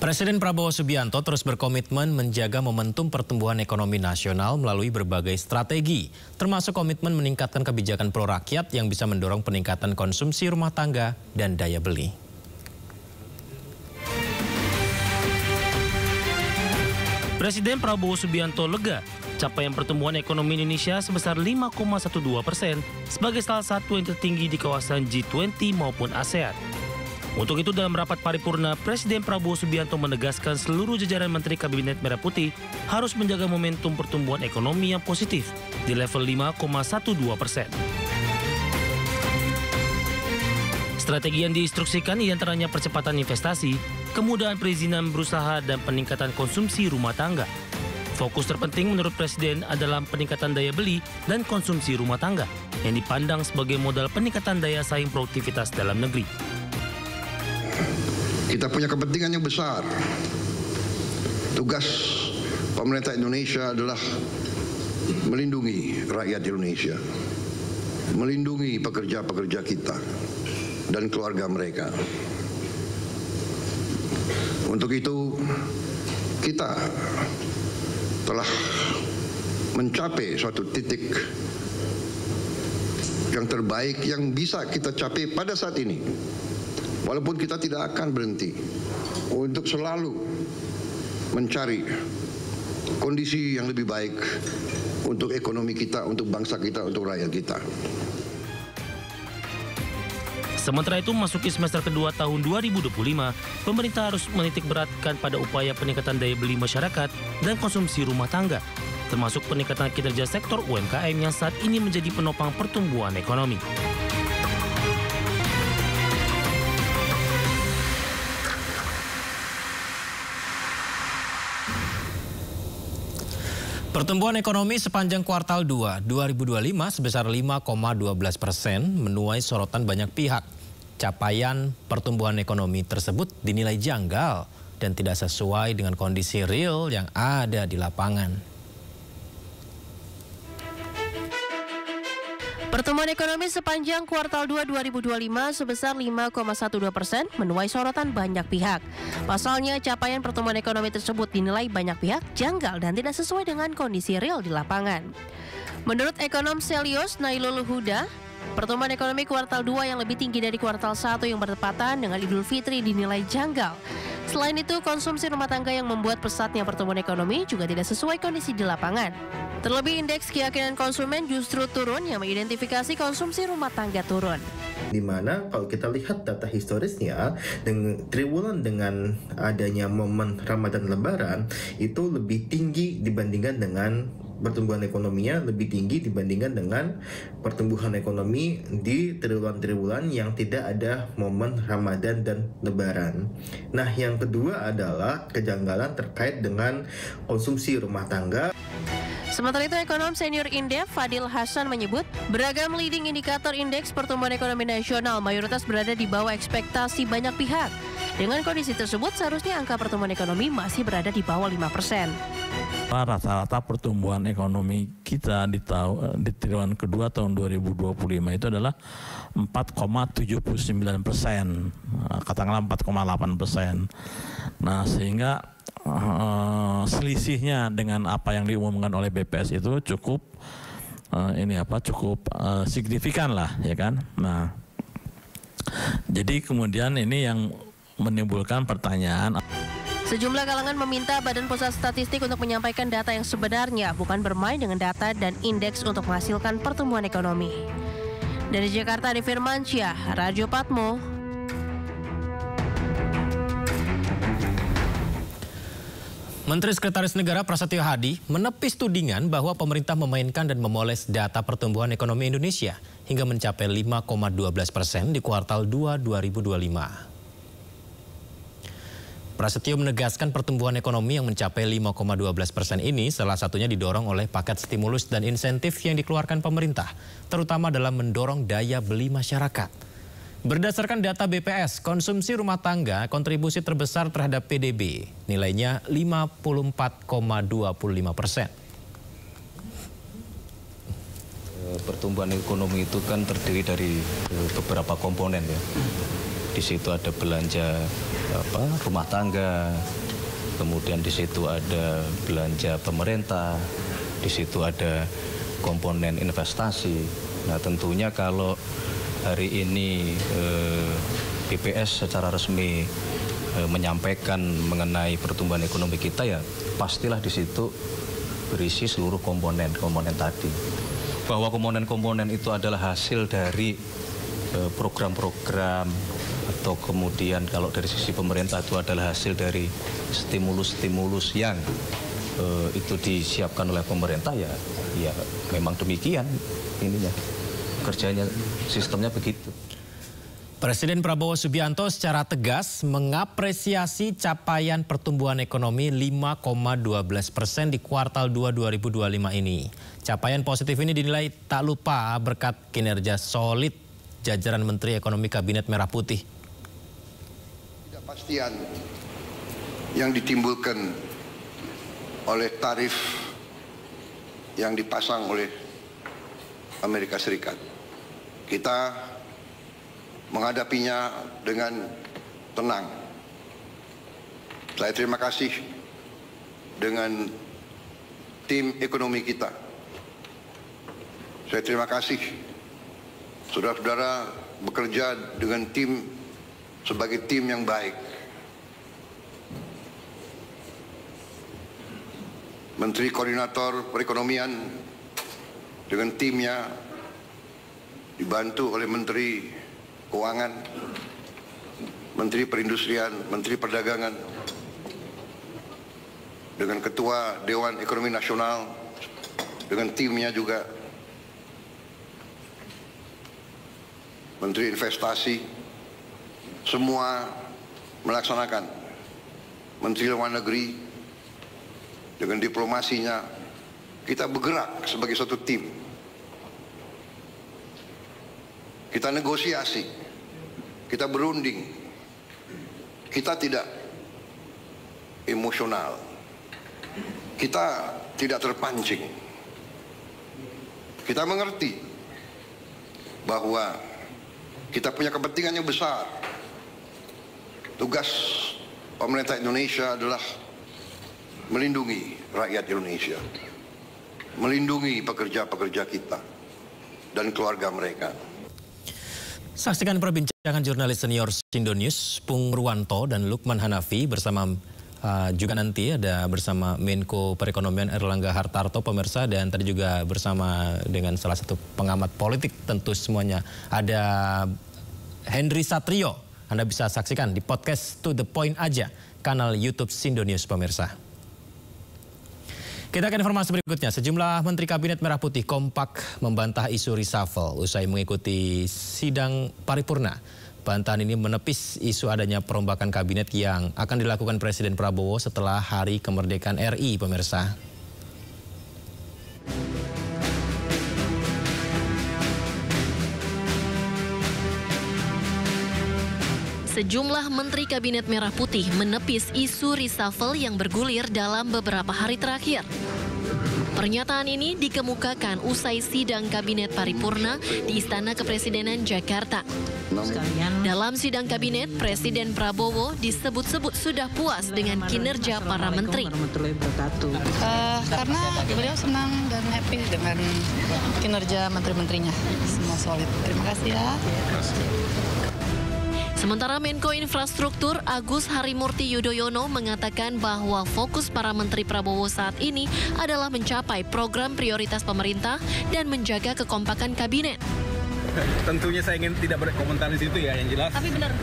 Presiden Prabowo Subianto terus berkomitmen menjaga momentum pertumbuhan ekonomi nasional melalui berbagai strategi, termasuk komitmen meningkatkan kebijakan pro rakyat yang bisa mendorong peningkatan konsumsi rumah tangga dan daya beli. Presiden Prabowo Subianto lega capaian pertumbuhan ekonomi Indonesia sebesar 5,12% sebagai salah satu yang tertinggi di kawasan G20 maupun ASEAN. Untuk itu dalam rapat paripurna, Presiden Prabowo Subianto menegaskan seluruh jajaran Menteri Kabinet Merah Putih harus menjaga momentum pertumbuhan ekonomi yang positif di level 5,12%. Strategi yang diinstruksikan diantaranya percepatan investasi, kemudahan perizinan berusaha, dan peningkatan konsumsi rumah tangga. Fokus terpenting menurut Presiden adalah peningkatan daya beli dan konsumsi rumah tangga yang dipandang sebagai modal peningkatan daya saing produktivitas dalam negeri. Kita punya kepentingan yang besar. Tugas pemerintah Indonesia adalah melindungi rakyat Indonesia, melindungi pekerja-pekerja kita dan keluarga mereka. Untuk itu, kita telah mencapai suatu titik yang terbaik yang bisa kita capai pada saat ini. Walaupun kita tidak akan berhenti untuk selalu mencari kondisi yang lebih baik untuk ekonomi kita, untuk bangsa kita, untuk rakyat kita. Sementara itu, memasuki semester kedua tahun 2025, pemerintah harus menitik beratkan pada upaya peningkatan daya beli masyarakat dan konsumsi rumah tangga, termasuk peningkatan kinerja sektor UMKM yang saat ini menjadi penopang pertumbuhan ekonomi. Pertumbuhan ekonomi sepanjang kuartal 2 2025 sebesar 5,12% menuai sorotan banyak pihak. Capaian pertumbuhan ekonomi tersebut dinilai janggal dan tidak sesuai dengan kondisi real yang ada di lapangan. Pertumbuhan ekonomi sepanjang kuartal 2 2025 sebesar 5,12% menuai sorotan banyak pihak. Pasalnya, capaian pertumbuhan ekonomi tersebut dinilai banyak pihak janggal dan tidak sesuai dengan kondisi real di lapangan. Menurut ekonom Selios Nailul Huda, pertumbuhan ekonomi kuartal 2 yang lebih tinggi dari kuartal 1 yang bertepatan dengan Idul Fitri dinilai janggal. Selain itu, konsumsi rumah tangga yang membuat pesatnya pertumbuhan ekonomi juga tidak sesuai kondisi di lapangan. Terlebih, indeks keyakinan konsumen justru turun yang mengidentifikasi konsumsi rumah tangga turun. Di mana kalau kita lihat data historisnya, dengan triwulan dengan adanya momen Ramadan Lebaran itu lebih tinggi dibandingkan dengan pertumbuhan ekonominya lebih tinggi dibandingkan dengan pertumbuhan ekonomi di triwulan-triwulan yang tidak ada momen Ramadan dan Lebaran. Nah, yang kedua adalah kejanggalan terkait dengan konsumsi rumah tangga. Sementara itu, ekonom senior Indef Fadil Hasan menyebut beragam leading indikator indeks pertumbuhan ekonomi nasional mayoritas berada di bawah ekspektasi banyak pihak. Dengan kondisi tersebut, seharusnya angka pertumbuhan ekonomi masih berada di bawah 5%. Rata-rata pertumbuhan ekonomi kita di triwulan kedua tahun 2025 itu adalah 4,79%, katakanlah 4,8%. Nah, sehingga selisihnya dengan apa yang diumumkan oleh BPS itu cukup signifikan lah, ya kan. Nah, jadi kemudian ini yang menimbulkan pertanyaan. Sejumlah kalangan meminta Badan Pusat Statistik untuk menyampaikan data yang sebenarnya, bukan bermain dengan data dan indeks untuk menghasilkan pertumbuhan ekonomi. Dari Jakarta, Adi Firmansyah, Radio Patmo. Menteri Sekretaris Negara Prasetyo Hadi menepis tudingan bahwa pemerintah memainkan dan memoles data pertumbuhan ekonomi Indonesia hingga mencapai 5,12% di kuartal 2 2025. Prasetyo menegaskan pertumbuhan ekonomi yang mencapai 5,12% ini salah satunya didorong oleh paket stimulus dan insentif yang dikeluarkan pemerintah, terutama dalam mendorong daya beli masyarakat. Berdasarkan data BPS, konsumsi rumah tangga kontribusi terbesar terhadap PDB, nilainya 54,25%. Pertumbuhan ekonomi itu kan terdiri dari beberapa komponen ya. di situ ada belanja rumah tangga, kemudian di situ ada belanja pemerintah, di situ ada komponen investasi. Nah, tentunya kalau hari ini BPS secara resmi menyampaikan mengenai pertumbuhan ekonomi kita, ya pastilah di situ berisi seluruh komponen tadi. Bahwa komponen-komponen itu adalah hasil dari program-program atau kemudian kalau dari sisi pemerintah itu adalah hasil dari stimulus-stimulus yang itu disiapkan oleh pemerintah, ya memang demikian ininya, kerjanya, sistemnya begitu. Presiden Prabowo Subianto secara tegas mengapresiasi capaian pertumbuhan ekonomi 5,12% di kuartal 2 2025 ini. Capaian positif ini dinilai tak lupa berkat kinerja solid jajaran Menteri Ekonomi Kabinet Merah Putih. Ketidakpastian yang ditimbulkan oleh tarif yang dipasang oleh Amerika Serikat. Kita menghadapinya dengan tenang. Saya terima kasih dengan tim ekonomi kita. Saya terima kasih saudara-saudara bekerja dengan tim sebagai tim yang baik. Menteri Koordinator Perekonomian dengan timnya dibantu oleh Menteri Keuangan, Menteri Perindustrian, Menteri Perdagangan, dengan Ketua Dewan Ekonomi Nasional, dengan timnya juga, Menteri Investasi, semua melaksanakan. Menteri Luar Negeri, dengan diplomasinya, kita bergerak sebagai satu tim. Kita negosiasi, kita berunding, kita tidak emosional, kita tidak terpancing. Kita mengerti bahwa kita punya kepentingan yang besar. Tugas pemerintah Indonesia adalah melindungi rakyat Indonesia, melindungi pekerja-pekerja kita dan keluarga mereka. Saksikan perbincangan jurnalis senior Sindo News, Pung Ruwanto dan Lukman Hanafi bersama juga nanti ada bersama Menko Perekonomian Erlangga Hartarto, pemirsa, dan tadi juga bersama dengan salah satu pengamat politik tentu semuanya. Ada Henry Satrio, Anda bisa saksikan di podcast To The Point aja, kanal YouTube Sindo News, pemirsa. Kita ke informasi berikutnya. Sejumlah Menteri Kabinet Merah Putih kompak membantah isu reshuffle usai mengikuti sidang paripurna. Bantahan ini menepis isu adanya perombakan kabinet yang akan dilakukan Presiden Prabowo setelah Hari Kemerdekaan RI, pemirsa. Sejumlah Menteri Kabinet Merah Putih menepis isu reshuffle yang bergulir dalam beberapa hari terakhir. Pernyataan ini dikemukakan usai sidang Kabinet Paripurna di Istana Kepresidenan Jakarta. Dalam sidang Kabinet, Presiden Prabowo disebut-sebut sudah puas dengan kinerja para menteri. Karena beliau senang dan happy dengan kinerja menteri-menterinya. Semua solid. Terima kasih ya. Sementara Menko Infrastruktur Agus Harimurti Yudhoyono mengatakan bahwa fokus para Menteri Prabowo saat ini adalah mencapai program prioritas pemerintah dan menjaga kekompakan kabinet. Tentunya saya ingin tidak berkomentar di situ ya, yang jelas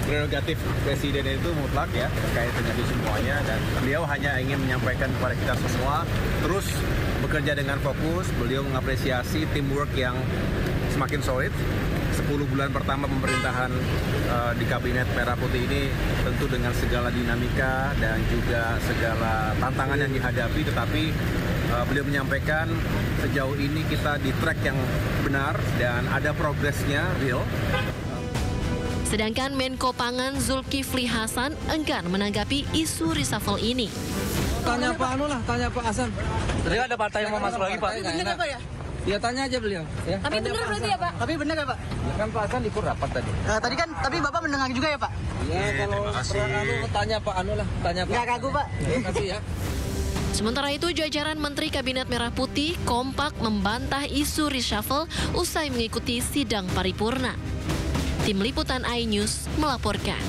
prerogatif Presiden itu mutlak ya terkait dengan itu semuanya, dan beliau hanya ingin menyampaikan kepada kita semua terus bekerja dengan fokus. Beliau mengapresiasi teamwork yang semakin solid. 10 bulan pertama pemerintahan di Kabinet Merah Putih ini tentu dengan segala dinamika dan juga segala tantangan yang dihadapi, tetapi beliau menyampaikan sejauh ini kita di track yang benar dan ada progresnya real. Sedangkan Menko Pangan Zulkifli Hasan enggan menanggapi isu reshuffle ini. Tanya Pak Anu lah, tanya Pak Hasan. Tadi ada partai yang mau masuk lagi, Pak. Ini apa ya? Ya tanya aja beliau. Ya. Tapi benar berarti ya Pak? Tapi benar ya Pak? Ya, kan Pak Hasan ikut rapat tadi. Tadi kan, tapi Bapak mendengar juga ya Pak? Iya, kalau tanya Pak Anu lah, tanya Pak. Nggak kagu Pak. Terima kasih ya. Sementara itu, jajaran Menteri Kabinet Merah Putih kompak membantah isu reshuffle usai mengikuti sidang paripurna. Tim Liputan iNews melaporkan.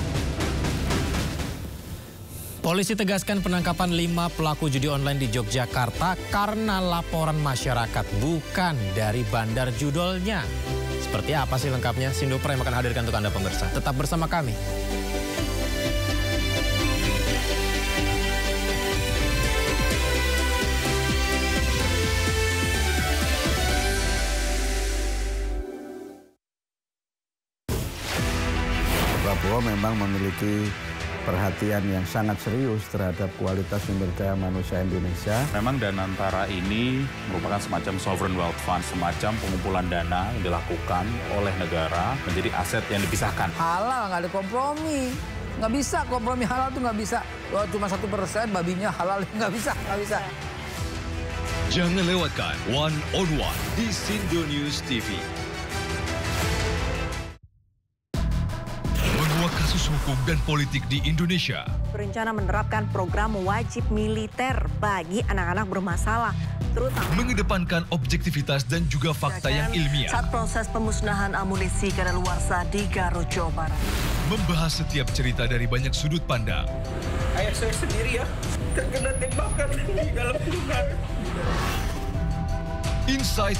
Polisi tegaskan penangkapan 5 pelaku judi online di Yogyakarta karena laporan masyarakat, bukan dari bandar judolnya. Seperti apa sih lengkapnya? Sindo Prime akan hadirkan untuk Anda pemirsa. Tetap bersama kami. Prabowo memang memiliki perhatian yang sangat serius terhadap kualitas sumber daya manusia Indonesia. Memang Danantara ini merupakan semacam sovereign wealth fund, semacam pengumpulan dana yang dilakukan oleh negara menjadi aset yang dipisahkan. Halal, nggak ada kompromi. Nggak bisa, kompromi halal tuh nggak bisa. Wah, cuma 1% babinya halal, nggak bisa. Jangan lewatkan One on One di Sindo News TV. Kasus hukum dan politik di Indonesia. Berencana menerapkan program wajib militer bagi anak-anak bermasalah, terutama mengedepankan objektivitas dan juga fakta yang ilmiah. Saat proses pemusnahan amunisi kadaluarsa di Garut, Jawa Barat. Membahas setiap cerita dari banyak sudut pandang. Ayah saya sendiri ya, terkena tembakan di dalam kurungan. Insight